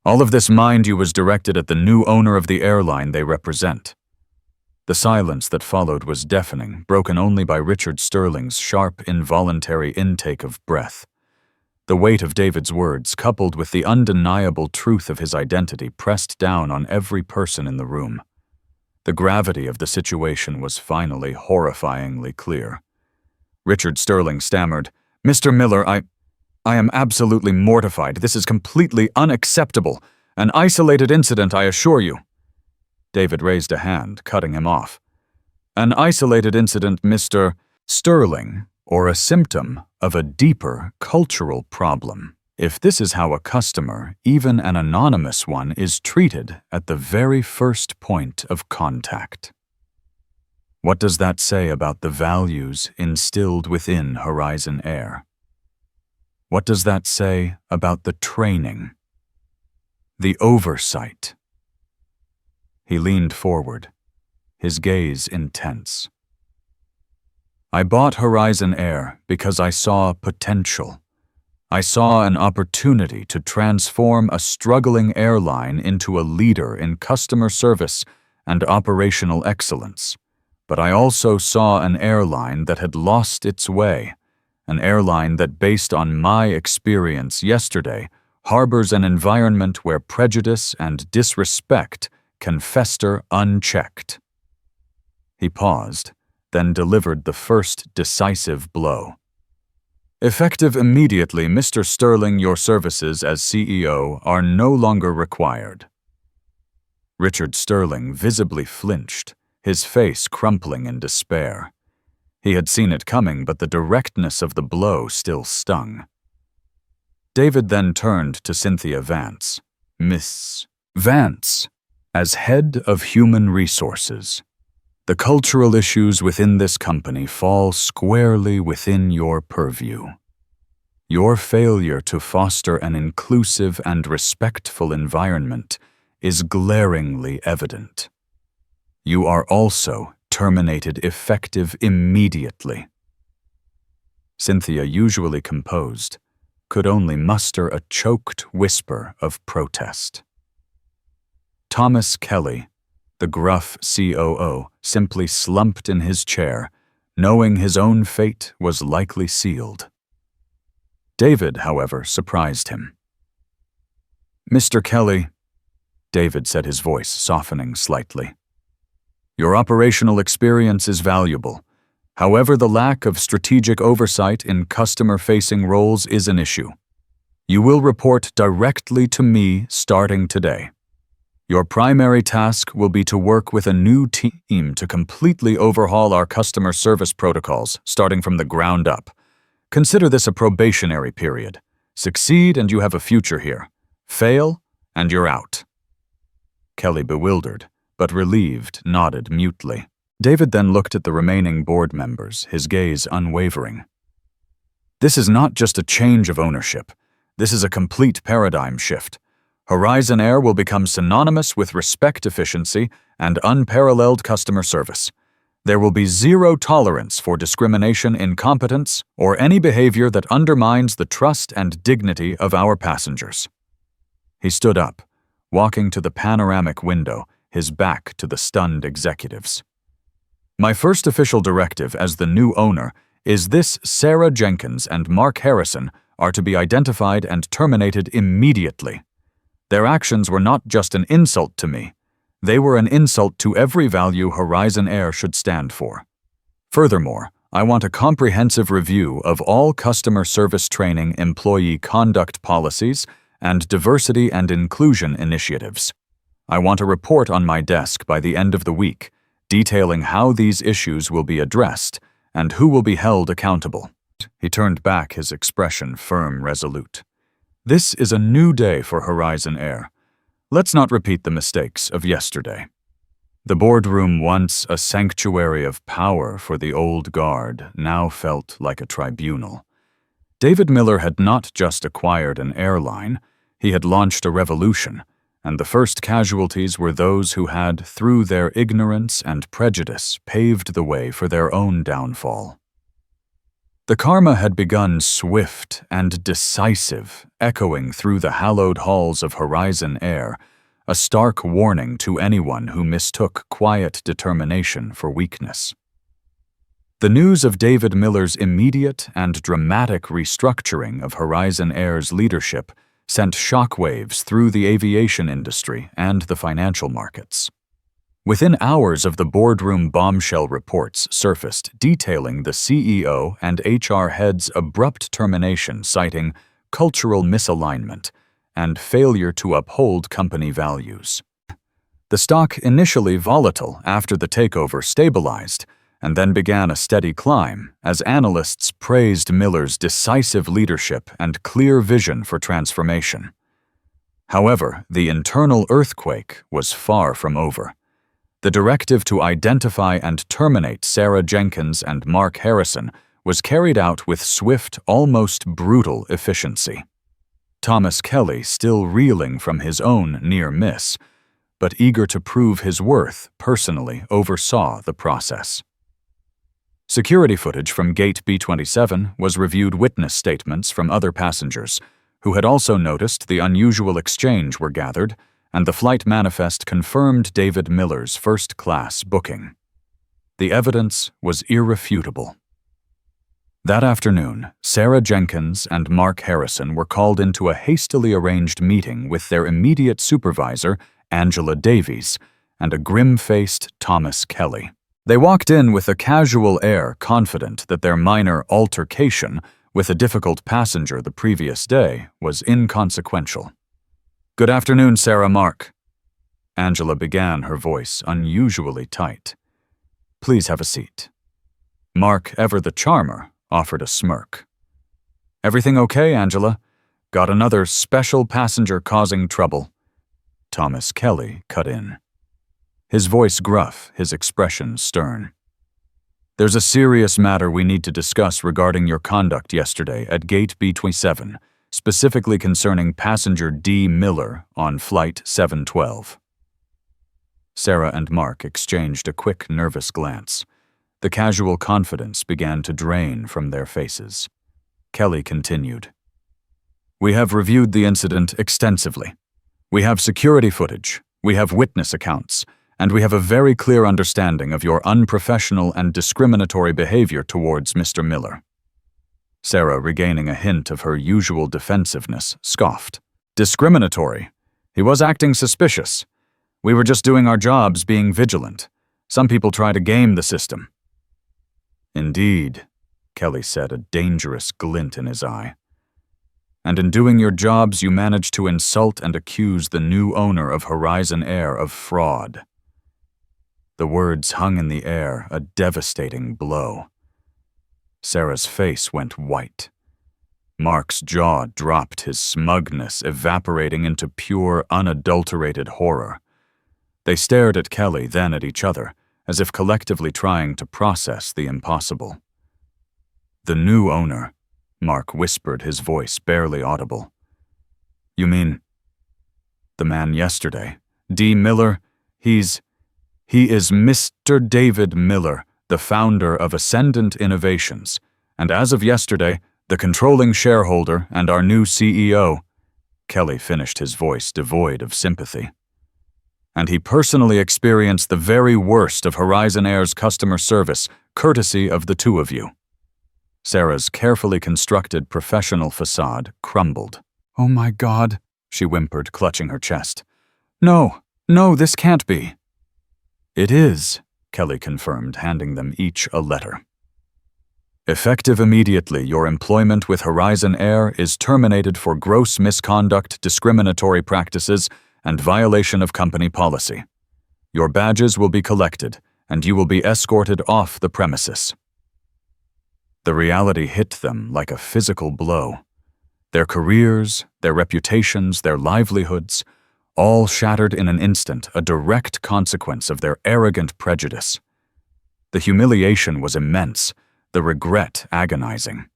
"All of this, mind you, was directed at the new owner of the airline they represent." The silence that followed was deafening, broken only by Richard Sterling's sharp, involuntary intake of breath. The weight of David's words, coupled with the undeniable truth of his identity, pressed down on every person in the room. The gravity of the situation was finally horrifyingly clear. Richard Sterling stammered, "Mr. Miller, I am absolutely mortified. This is completely unacceptable. An isolated incident, I assure you." David raised a hand, cutting him off. "An isolated incident, Mr. Sterling, or a symptom of a deeper cultural problem. If this is how a customer, even an anonymous one, is treated at the very first point of contact. What does that say about the values instilled within Horizon Air? What does that say about the training, the oversight?" He leaned forward, his gaze intense. "I bought Horizon Air because I saw potential. I saw an opportunity to transform a struggling airline into a leader in customer service and operational excellence. But I also saw an airline that had lost its way, an airline that, based on my experience yesterday, harbors an environment where prejudice and disrespect can fester unchecked." He paused, then delivered the first decisive blow. Effective immediately, Mr. Sterling, your services as CEO are no longer required. Richard Sterling visibly flinched, his face crumpling in despair. He had seen it coming, but the directness of the blow still stung. David then turned to Cynthia Vance. Miss Vance, as head of human resources, the cultural issues within this company fall squarely within your purview. Your failure to foster an inclusive and respectful environment is glaringly evident. You are also terminated effective immediately. Cynthia, usually composed, could only muster a choked whisper of protest. Thomas Kelly, the gruff COO, simply slumped in his chair, knowing his own fate was likely sealed. David, however, surprised him. Mr. Kelly, David said, his voice softening slightly. Your operational experience is valuable. However, the lack of strategic oversight in customer-facing roles is an issue. You will report directly to me starting today. Your primary task will be to work with a new team to completely overhaul our customer service protocols, starting from the ground up. Consider this a probationary period. Succeed and you have a future here. Fail and you're out. Kelly, bewildered, but relieved, nodded mutely. David then looked at the remaining board members, his gaze unwavering. This is not just a change of ownership. This is a complete paradigm shift. Horizon Air will become synonymous with respect, efficiency, and unparalleled customer service. There will be zero tolerance for discrimination, incompetence, or any behavior that undermines the trust and dignity of our passengers. He stood up, walking to the panoramic window, his back to the stunned executives. My first official directive as the new owner is this: Sarah Jenkins and Mark Harrison are to be identified and terminated immediately. Their actions were not just an insult to me. They were an insult to every value Horizon Air should stand for. Furthermore, I want a comprehensive review of all customer service training, employee conduct policies, and diversity and inclusion initiatives. I want a report on my desk by the end of the week, detailing how these issues will be addressed and who will be held accountable. He turned back, his expression firm, resolute. This is a new day for Horizon Air. Let's not repeat the mistakes of yesterday. The boardroom, once a sanctuary of power for the old guard, now felt like a tribunal. David Miller had not just acquired an airline, he had launched a revolution, and the first casualties were those who had, through their ignorance and prejudice, paved the way for their own downfall. The karma had begun swift and decisive, echoing through the hallowed halls of Horizon Air, a stark warning to anyone who mistook quiet determination for weakness. The news of David Miller's immediate and dramatic restructuring of Horizon Air's leadership sent shockwaves through the aviation industry and the financial markets. Within hours of the boardroom, bombshell reports surfaced detailing the CEO and HR head's abrupt termination, citing cultural misalignment and failure to uphold company values. The stock, initially volatile after the takeover, stabilized and then began a steady climb as analysts praised Miller's decisive leadership and clear vision for transformation. However, the internal earthquake was far from over. The directive to identify and terminate Sarah Jenkins and Mark Harrison was carried out with swift, almost brutal efficiency. Thomas Kelly, still reeling from his own near miss, but eager to prove his worth, personally oversaw the process. Security footage from Gate B-27 was reviewed. Witness statements from other passengers, who had also noticed the unusual exchange, were gathered, and the flight manifest confirmed David Miller's first-class booking. The evidence was irrefutable. That afternoon, Sarah Jenkins and Mark Harrison were called into a hastily arranged meeting with their immediate supervisor, Angela Davies, and a grim-faced Thomas Kelly. They walked in with a casual air, confident that their minor altercation with a difficult passenger the previous day was inconsequential. "Good afternoon, Sarah Mark." Angela began, her voice unusually tight. "Please have a seat." Mark, ever the charmer, offered a smirk. "Everything okay, Angela? Got another special passenger causing trouble." Thomas Kelly cut in. His voice gruff, his expression stern. "There's a serious matter we need to discuss regarding your conduct yesterday at Gate B27, specifically concerning passenger D. Miller on Flight 712. Sarah and Mark exchanged a quick, nervous glance. The casual confidence began to drain from their faces. Kelly continued. "We have reviewed the incident extensively. We have security footage, we have witness accounts, and we have a very clear understanding of your unprofessional and discriminatory behavior towards Mr. Miller." Sarah, regaining a hint of her usual defensiveness, scoffed. "Discriminatory? He was acting suspicious. We were just doing our jobs, being vigilant. Some people try to game the system." "Indeed," Kelly said, a dangerous glint in his eye. "And in doing your jobs, you managed to insult and accuse the new owner of Horizon Air of fraud." The words hung in the air, a devastating blow. Sarah's face went white. Mark's jaw dropped, his smugness evaporating into pure, unadulterated horror. They stared at Kelly, then at each other, as if collectively trying to process the impossible. "The new owner," Mark whispered, his voice barely audible. "You mean the man yesterday, D. Miller? He is Mr. David Miller, the founder of Ascendant Innovations, and as of yesterday, the controlling shareholder and our new CEO." Kelly finished, his voice devoid of sympathy. "And he personally experienced the very worst of Horizon Air's customer service, courtesy of the two of you." Sarah's carefully constructed professional facade crumbled. "Oh my God," she whimpered, clutching her chest. No, this can't be." "It is," Kelly confirmed, handing them each a letter. "Effective immediately, your employment with Horizon Air is terminated for gross misconduct, discriminatory practices, and violation of company policy. Your badges will be collected, and you will be escorted off the premises." The reality hit them like a physical blow. Their careers, their reputations, their livelihoods, all shattered in an instant, a direct consequence of their arrogant prejudice. The humiliation was immense, the regret agonizing.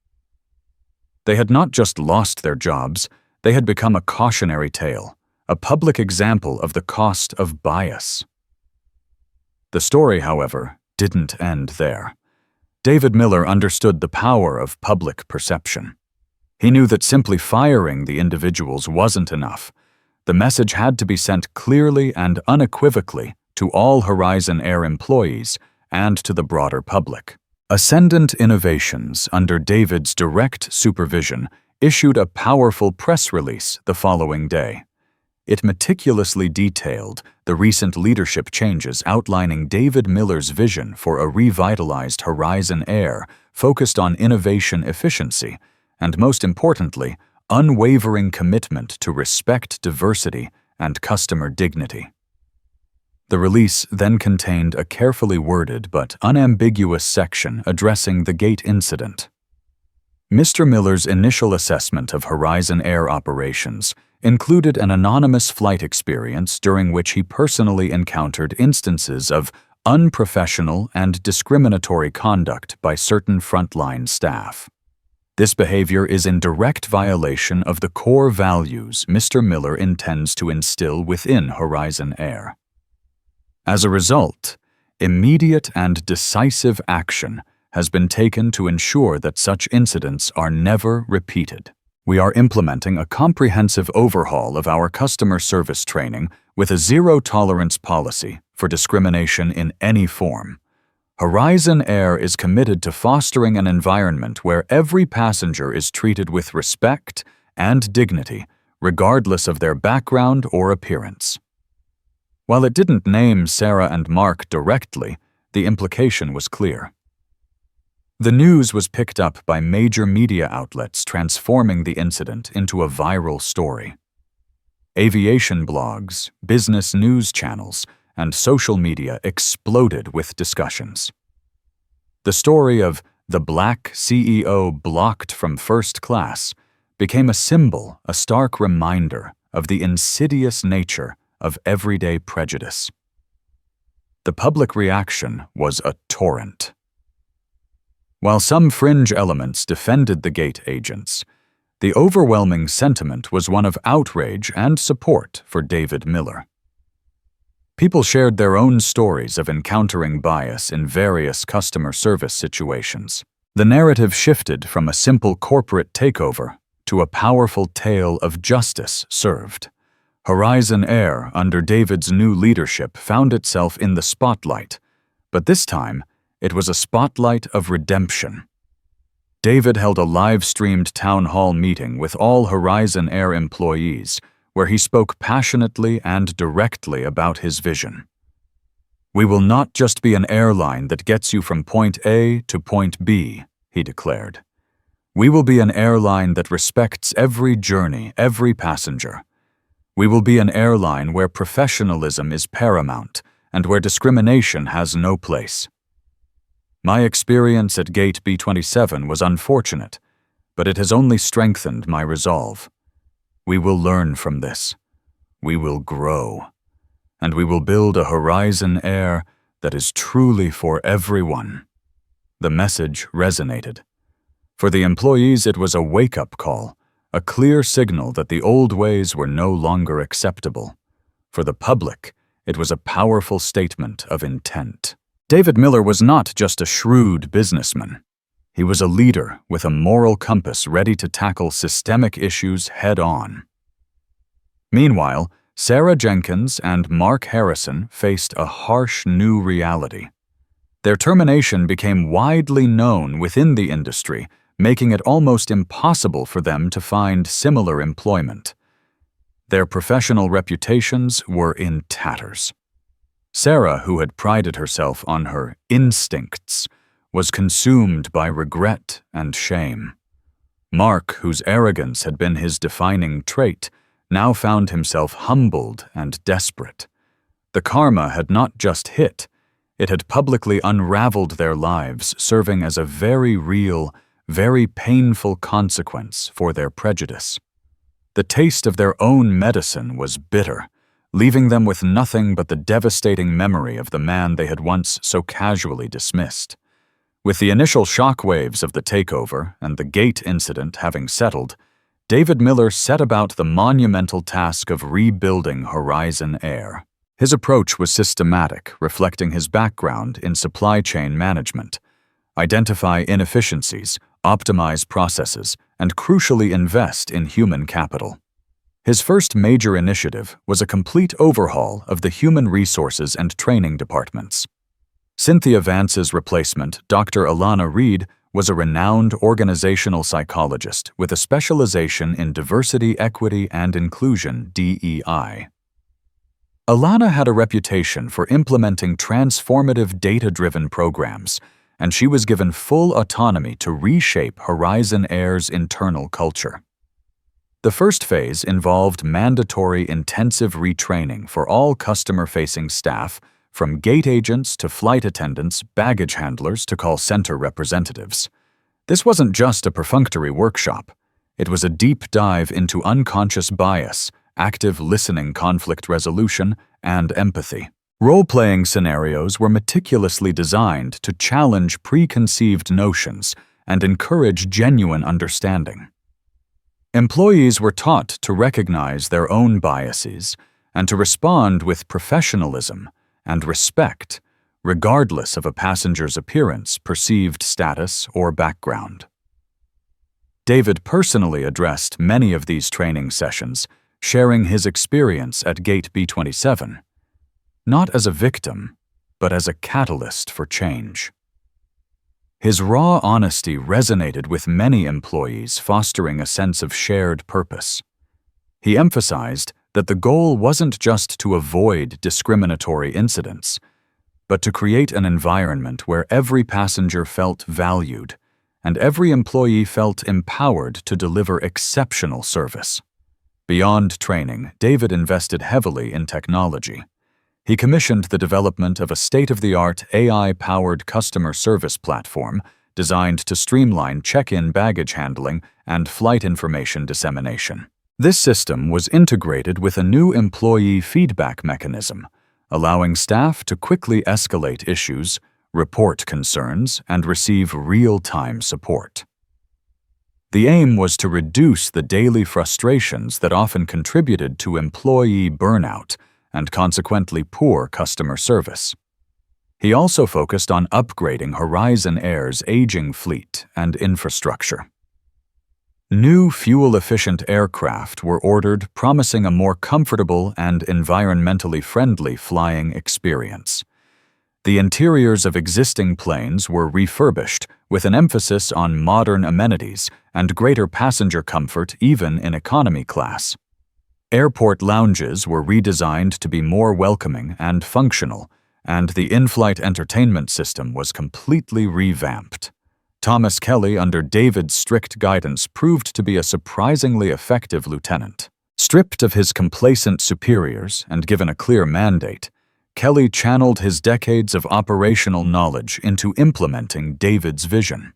They had not just lost their jobs, they had become a cautionary tale, a public example of the cost of bias. The story, however, didn't end there. David Miller understood the power of public perception. He knew that simply firing the individuals wasn't enough. The message had to be sent clearly and unequivocally to all Horizon Air employees and to the broader public. Ascendant Innovations, under David's direct supervision, issued a powerful press release the following day. It meticulously detailed the recent leadership changes, outlining David Miller's vision for a revitalized Horizon Air focused on innovation efficiency and, most importantly, unwavering commitment to respect diversity and customer dignity. The release then contained a carefully worded but unambiguous section addressing the gate incident. Mr. Miller's initial assessment of Horizon Air operations included an anonymous flight experience during which he personally encountered instances of unprofessional and discriminatory conduct by certain frontline staff. This behavior is in direct violation of the core values Mr. Miller intends to instill within Horizon Air. As a result, immediate and decisive action has been taken to ensure that such incidents are never repeated. We are implementing a comprehensive overhaul of our customer service training with a zero-tolerance policy for discrimination in any form. Horizon Air is committed to fostering an environment where every passenger is treated with respect and dignity, regardless of their background or appearance. While it didn't name Sarah and Mark directly, the implication was clear. The news was picked up by major media outlets, transforming the incident into a viral story. Aviation blogs, business news channels, and social media exploded with discussions. The story of the Black CEO blocked from first class became a symbol, a stark reminder of the insidious nature of everyday prejudice. The public reaction was a torrent. While some fringe elements defended the gate agents, the overwhelming sentiment was one of outrage and support for David Miller. People shared their own stories of encountering bias in various customer service situations. The narrative shifted from a simple corporate takeover to a powerful tale of justice served. Horizon Air, under David's new leadership, found itself in the spotlight, but this time it was a spotlight of redemption. David held a live-streamed town hall meeting with all Horizon Air employees, where he spoke passionately and directly about his vision. "We will not just be an airline that gets you from point A to point B," he declared. "We will be an airline that respects every journey, every passenger. We will be an airline where professionalism is paramount and where discrimination has no place." My experience at Gate B27 was unfortunate, but it has only strengthened my resolve. We will learn from this. We will grow. And we will build a Horizon Air that is truly for everyone. The message resonated. For the employees, it was a wake-up call, a clear signal that the old ways were no longer acceptable. For the public, it was a powerful statement of intent. David Miller was not just a shrewd businessman. He was a leader with a moral compass ready to tackle systemic issues head-on. Meanwhile, Sarah Jenkins and Mark Harrison faced a harsh new reality. Their termination became widely known within the industry, making it almost impossible for them to find similar employment. Their professional reputations were in tatters. Sarah, who had prided herself on her instincts, was consumed by regret and shame. Mark, whose arrogance had been his defining trait, now found himself humbled and desperate. The karma had not just hit, it had publicly unraveled their lives, serving as a very real, very painful consequence for their prejudice. The taste of their own medicine was bitter, leaving them with nothing but the devastating memory of the man they had once so casually dismissed. With the initial shockwaves of the takeover and the gate incident having settled, David Miller set about the monumental task of rebuilding Horizon Air. His approach was systematic, reflecting his background in supply chain management. Identify inefficiencies, optimize processes, and crucially invest in human capital. His first major initiative was a complete overhaul of the human resources and training departments. Cynthia Vance's replacement, Dr. Alana Reed, was a renowned organizational psychologist with a specialization in diversity, equity, and inclusion (DEI). Alana had a reputation for implementing transformative data-driven programs, and she was given full autonomy to reshape Horizon Air's internal culture. The first phase involved mandatory intensive retraining for all customer-facing staff, from gate agents to flight attendants, baggage handlers to call center representatives. This wasn't just a perfunctory workshop. It was a deep dive into unconscious bias, active listening, conflict resolution, and empathy. Role-playing scenarios were meticulously designed to challenge preconceived notions and encourage genuine understanding. Employees were taught to recognize their own biases and to respond with professionalism and respect, regardless of a passenger's appearance, perceived status, or background. David personally addressed many of these training sessions, sharing his experience at Gate B27, not as a victim, but as a catalyst for change. His raw honesty resonated with many employees, fostering a sense of shared purpose. He emphasized that the goal wasn't just to avoid discriminatory incidents, but to create an environment where every passenger felt valued and every employee felt empowered to deliver exceptional service. Beyond training, David invested heavily in technology. He commissioned the development of a state-of-the-art AI-powered customer service platform designed to streamline check-in baggage handling and flight information dissemination. This system was integrated with a new employee feedback mechanism, allowing staff to quickly escalate issues, report concerns, and receive real-time support. The aim was to reduce the daily frustrations that often contributed to employee burnout and consequently poor customer service. He also focused on upgrading Horizon Air's aging fleet and infrastructure. New fuel-efficient aircraft were ordered, promising a more comfortable and environmentally friendly flying experience. The interiors of existing planes were refurbished, with an emphasis on modern amenities and greater passenger comfort even in economy class. Airport lounges were redesigned to be more welcoming and functional, and the in-flight entertainment system was completely revamped. Thomas Kelly, under David's strict guidance, proved to be a surprisingly effective lieutenant. Stripped of his complacent superiors and given a clear mandate, Kelly channeled his decades of operational knowledge into implementing David's vision.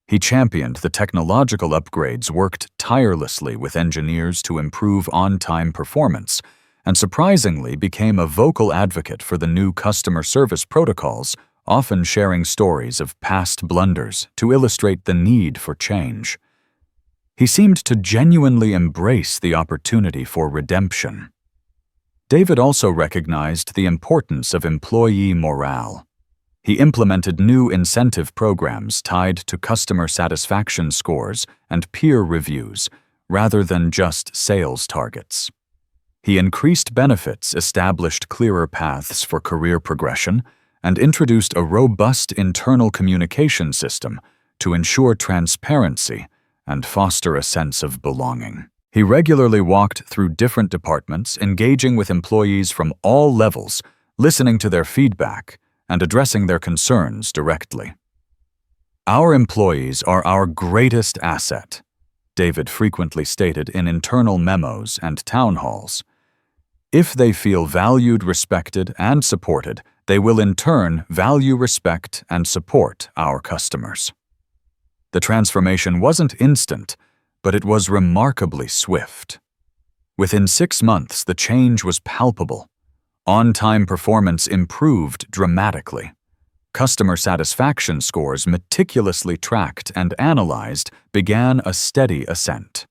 He championed the technological upgrades, worked tirelessly with engineers to improve on-time performance, and surprisingly became a vocal advocate for the new customer service protocols, often sharing stories of past blunders to illustrate the need for change. He seemed to genuinely embrace the opportunity for redemption. David also recognized the importance of employee morale. He implemented new incentive programs tied to customer satisfaction scores and peer reviews, rather than just sales targets. He increased benefits, established clearer paths for career progression, and introduced a robust internal communication system to ensure transparency and foster a sense of belonging. He regularly walked through different departments, engaging with employees from all levels, listening to their feedback, and addressing their concerns directly. "Our employees are our greatest asset," David frequently stated in internal memos and town halls. "If they feel valued, respected, and supported, they will in turn value, respect, and support our customers." The transformation wasn't instant, but it was remarkably swift. Within 6 months, the change was palpable. On-time performance improved dramatically. Customer satisfaction scores, meticulously tracked and analyzed, began a steady ascent.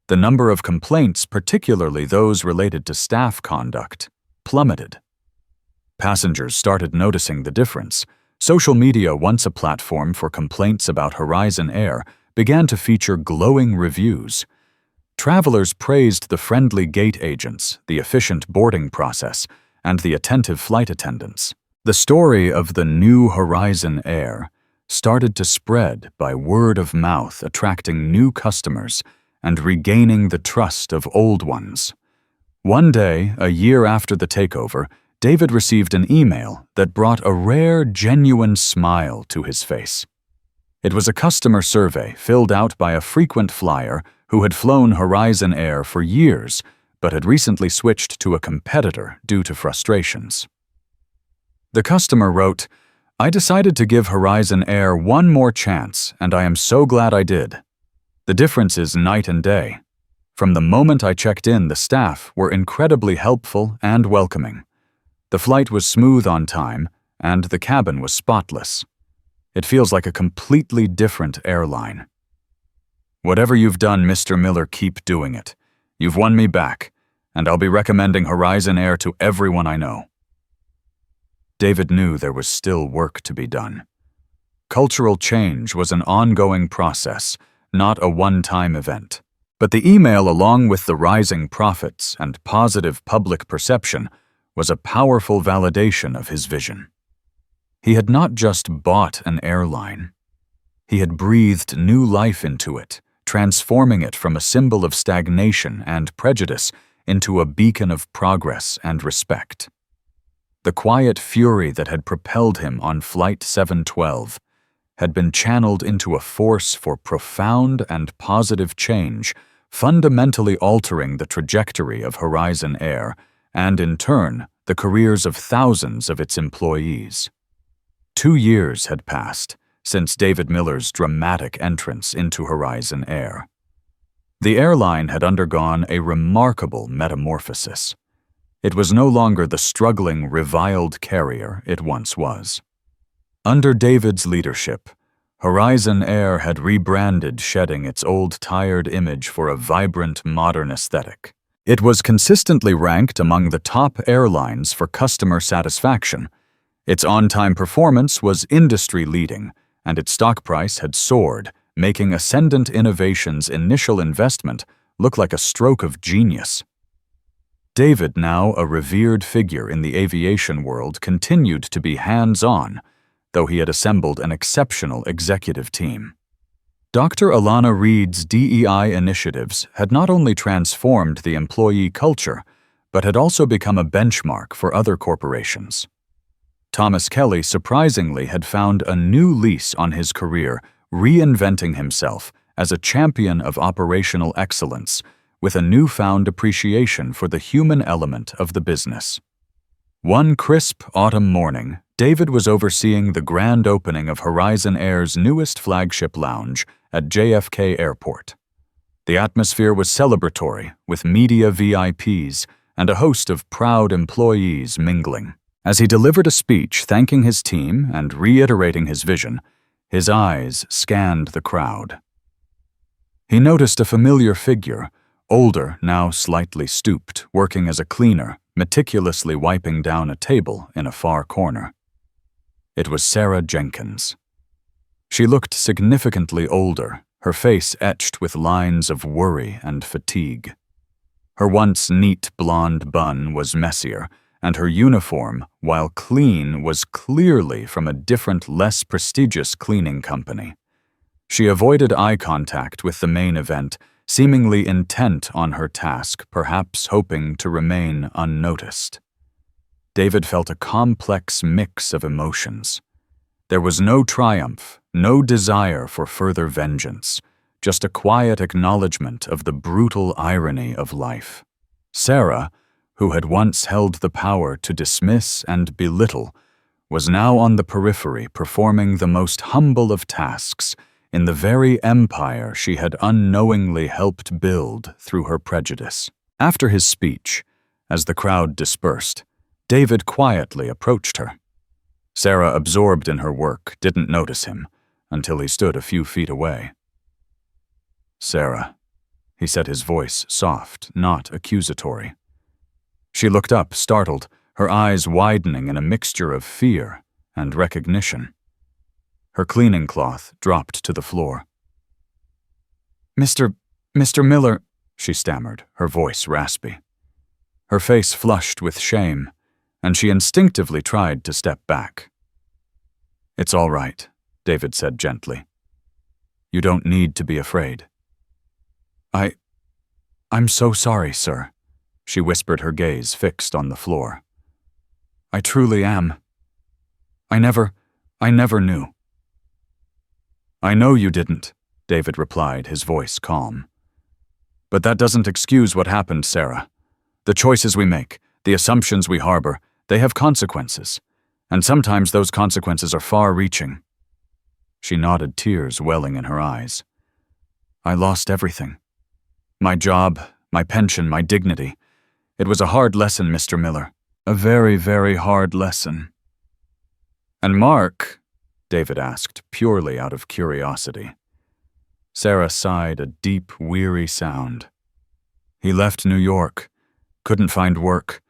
The number of complaints, particularly those related to staff conduct, plummeted. Passengers started noticing the difference. Social media, once a platform for complaints about Horizon Air, began to feature glowing reviews. Travelers praised the friendly gate agents, the efficient boarding process, and the attentive flight attendants. The story of the new Horizon Air started to spread by word of mouth, attracting new customers and regaining the trust of old ones. One day, a year after the takeover, David received an email that brought a rare, genuine smile to his face. It was a customer survey filled out by a frequent flyer who had flown Horizon Air for years but had recently switched to a competitor due to frustrations. The customer wrote, "I decided to give Horizon Air one more chance, and I am so glad I did. The difference is night and day. From the moment I checked in, the staff were incredibly helpful and welcoming. The flight was smooth on time, and the cabin was spotless. It feels like a completely different airline. Whatever you've done, Mr. Miller, keep doing it. You've won me back, and I'll be recommending Horizon Air to everyone I know." David knew there was still work to be done. Cultural change was an ongoing process, not a one-time event. But the email, along with the rising profits and positive public perception, was a powerful validation of his vision. He had not just bought an airline. He had breathed new life into it, transforming it from a symbol of stagnation and prejudice into a beacon of progress and respect. The quiet fury that had propelled him on Flight 712 had been channeled into a force for profound and positive change, fundamentally altering the trajectory of Horizon Air and, in turn, the careers of thousands of its employees. 2 years had passed since David Miller's dramatic entrance into Horizon Air. The airline had undergone a remarkable metamorphosis. It was no longer the struggling, reviled carrier it once was. Under David's leadership, Horizon Air had rebranded, shedding its old tired image for a vibrant, modern aesthetic. It was consistently ranked among the top airlines for customer satisfaction. Its on-time performance was industry-leading, and its stock price had soared, making Ascendant Innovation's initial investment look like a stroke of genius. David, now a revered figure in the aviation world, continued to be hands-on, though he had assembled an exceptional executive team. Dr. Alana Reed's DEI initiatives had not only transformed the employee culture, but had also become a benchmark for other corporations. Thomas Kelly surprisingly had found a new lease on his career, reinventing himself as a champion of operational excellence, with a newfound appreciation for the human element of the business. One crisp autumn morning, David was overseeing the grand opening of Horizon Air's newest flagship lounge at JFK Airport. The atmosphere was celebratory, with media VIPs and a host of proud employees mingling. As he delivered a speech thanking his team and reiterating his vision, his eyes scanned the crowd. He noticed a familiar figure, older, now slightly stooped, working as a cleaner, meticulously wiping down a table in a far corner. It was Sarah Jenkins. She looked significantly older, her face etched with lines of worry and fatigue. Her once neat blonde bun was messier, and her uniform, while clean, was clearly from a different, less prestigious cleaning company. She avoided eye contact with the main event, seemingly intent on her task, perhaps hoping to remain unnoticed. David felt a complex mix of emotions. There was no triumph, no desire for further vengeance, just a quiet acknowledgement of the brutal irony of life. Sarah, who had once held the power to dismiss and belittle, was now on the periphery performing the most humble of tasks in the very empire she had unknowingly helped build through her prejudice. After his speech, as the crowd dispersed, David quietly approached her. Sarah, absorbed in her work, didn't notice him until he stood a few feet away. "Sarah," he said, his voice soft, not accusatory. She looked up, startled, her eyes widening in a mixture of fear and recognition. Her cleaning cloth dropped to the floor. Mr. Miller," she stammered, her voice raspy. Her face flushed with shame, and she instinctively tried to step back. "It's all right," David said gently. "You don't need to be afraid." I'm so sorry, sir," she whispered, her gaze fixed on the floor. "I truly am. I never knew." "I know you didn't," David replied, his voice calm. "But that doesn't excuse what happened, Sarah. The choices we make, the assumptions we harbor, they have consequences, and sometimes those consequences are far-reaching." She nodded, tears welling in her eyes. "I lost everything. My job, my pension, my dignity. It was a hard lesson, Mr. Miller. A very, very hard lesson." "And Mark?" David asked, purely out of curiosity. Sarah sighed a deep, weary sound. "He left New York. Couldn't find work.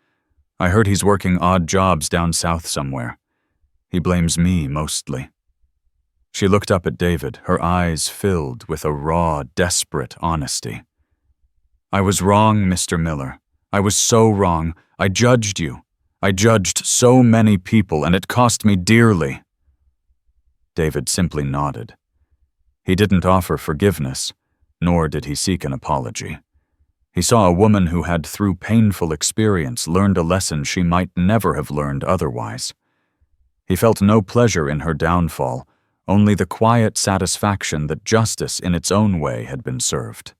I heard he's working odd jobs down south somewhere. He blames me, mostly." She looked up at David, her eyes filled with a raw, desperate honesty. "I was wrong, Mr. Miller. I was so wrong. I judged you. I judged so many people, and it cost me dearly." David simply nodded. He didn't offer forgiveness, nor did he seek an apology. He saw a woman who had, through painful experience, learned a lesson she might never have learned otherwise. He felt no pleasure in her downfall, only the quiet satisfaction that justice in its own way had been served.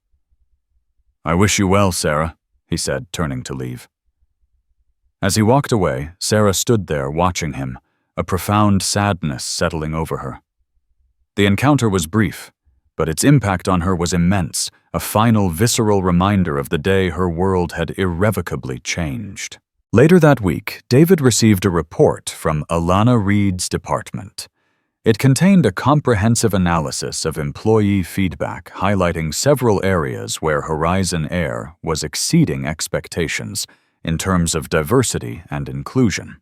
"I wish you well, Sarah," he said, turning to leave. As he walked away, Sarah stood there watching him, a profound sadness settling over her. The encounter was brief, but its impact on her was immense, a final visceral reminder of the day her world had irrevocably changed. Later that week, David received a report from Alana Reed's department. It contained a comprehensive analysis of employee feedback highlighting several areas where Horizon Air was exceeding expectations in terms of diversity and inclusion.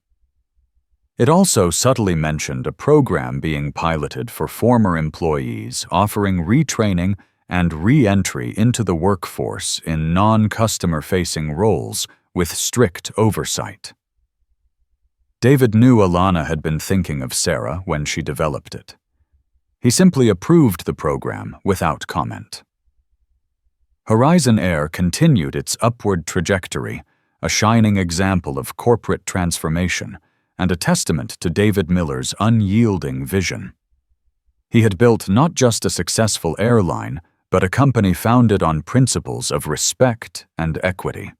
It also subtly mentioned a program being piloted for former employees offering retraining and re-entry into the workforce in non-customer-facing roles with strict oversight. David knew Alana had been thinking of Sarah when she developed it. He simply approved the program without comment. Horizon Air continued its upward trajectory, a shining example of corporate transformation and a testament to David Miller's unyielding vision. He had built not just a successful airline, but a company founded on principles of respect and equity.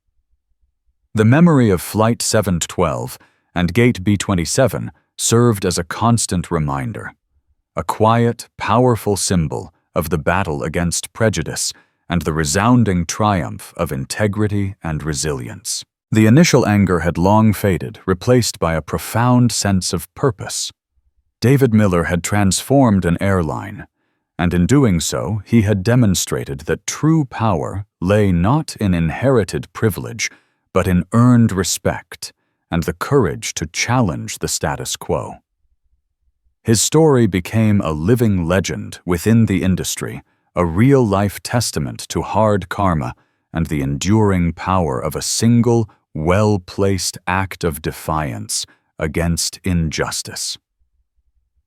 The memory of Flight 712 and Gate B-27 served as a constant reminder, a quiet, powerful symbol of the battle against prejudice and the resounding triumph of integrity and resilience. The initial anger had long faded, replaced by a profound sense of purpose. David Miller had transformed an airline, and in doing so, he had demonstrated that true power lay not in inherited privilege, but in earned respect and the courage to challenge the status quo. His story became a living legend within the industry, a real-life testament to hard karma and the enduring power of a single, well-placed act of defiance against injustice.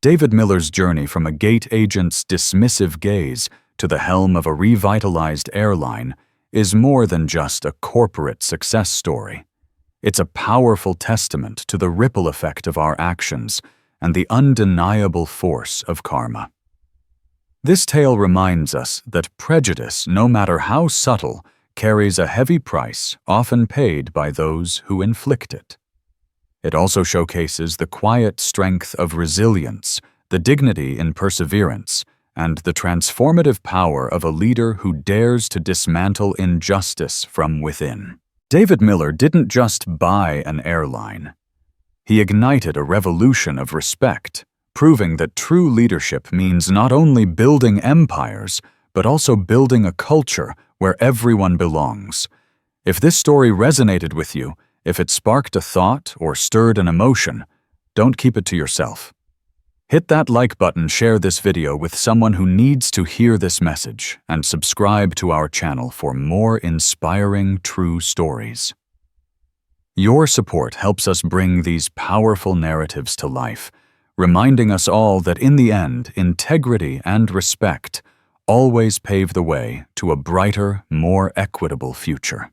David Miller's journey from a gate agent's dismissive gaze to the helm of a revitalized airline is more than just a corporate success story. It's a powerful testament to the ripple effect of our actions and the undeniable force of karma. This tale reminds us that prejudice, no matter how subtle, carries a heavy price often paid by those who inflict it. It also showcases the quiet strength of resilience, the dignity in perseverance, and the transformative power of a leader who dares to dismantle injustice from within. David Miller didn't just buy an airline. He ignited a revolution of respect, proving that true leadership means not only building empires, but also building a culture where everyone belongs. If this story resonated with you, if it sparked a thought or stirred an emotion, don't keep it to yourself. Hit that like button, share this video with someone who needs to hear this message, and subscribe to our channel for more inspiring true stories. Your support helps us bring these powerful narratives to life, reminding us all that in the end, integrity and respect always pave the way to a brighter, more equitable future.